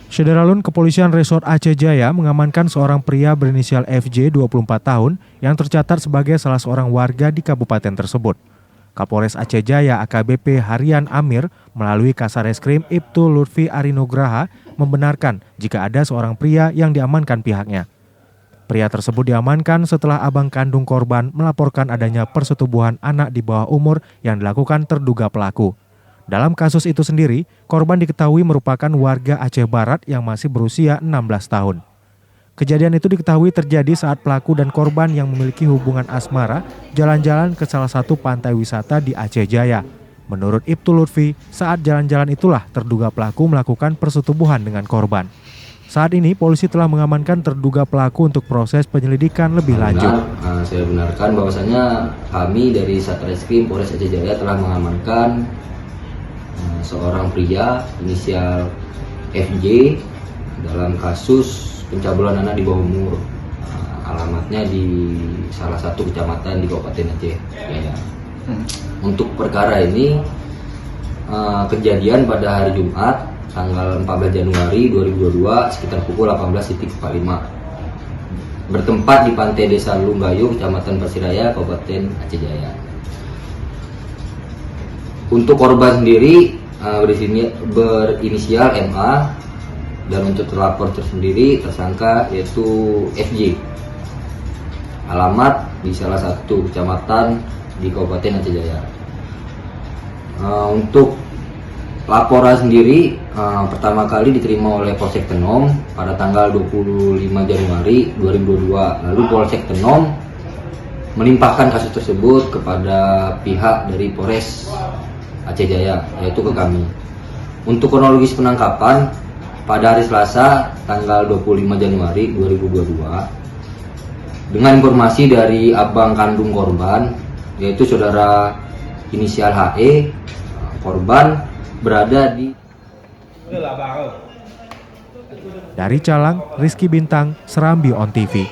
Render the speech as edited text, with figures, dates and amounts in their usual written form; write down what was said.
Syederalun Kepolisian Resort Aceh Jaya mengamankan seorang pria berinisial FJ 24 tahun yang tercatat sebagai salah seorang warga di kabupaten tersebut. Kapolres Aceh Jaya AKBP Harian Amir melalui Kasareskrim Ibtu Lutfi Arinugraha membenarkan jika ada seorang pria yang diamankan pihaknya. Pria tersebut diamankan setelah abang kandung korban melaporkan adanya persetubuhan anak di bawah umur yang dilakukan terduga pelaku. Dalam kasus itu sendiri, korban diketahui merupakan warga Aceh Barat yang masih berusia 16 tahun. Kejadian itu diketahui terjadi saat pelaku dan korban yang memiliki hubungan asmara jalan-jalan ke salah satu pantai wisata di Aceh Jaya. Menurut Ibtu Lutfi, saat jalan-jalan itulah terduga pelaku melakukan persetubuhan dengan korban. Saat ini polisi telah mengamankan terduga pelaku untuk proses penyelidikan lebih lanjut. Saya benarkan bahwasanya kami dari Satreskrim Polres Aceh Jaya telah mengamankan seorang pria inisial FJ dalam kasus pencabulan anak di bawah umur. Alamatnya di salah satu kecamatan di Kabupaten Aceh Jaya. Untuk perkara ini kejadian pada hari Jumat tanggal 14 Januari 2022 sekitar pukul 18.45 bertempat di pantai Desa Lunggayo, Kecamatan Pasiraya, Kabupaten Aceh Jaya. Untuk korban sendiri berinisial MA dan untuk terlapor tersendiri tersangka yaitu FJ. Alamat di salah satu kecamatan di Kabupaten Aceh Jaya. Untuk laporan sendiri pertama kali diterima oleh Polsek Tenom pada tanggal 25 Januari 2022. Lalu Polsek Tenom melimpahkan kasus tersebut kepada pihak dari Polres Aceh Jaya, yaitu ke kami. Untuk kronologis penangkapan pada hari Selasa tanggal 25 Januari 2022 dengan informasi dari abang kandung korban yaitu saudara inisial HE, korban berada di Dari Calang, Rizky Bintang, Serambi On TV.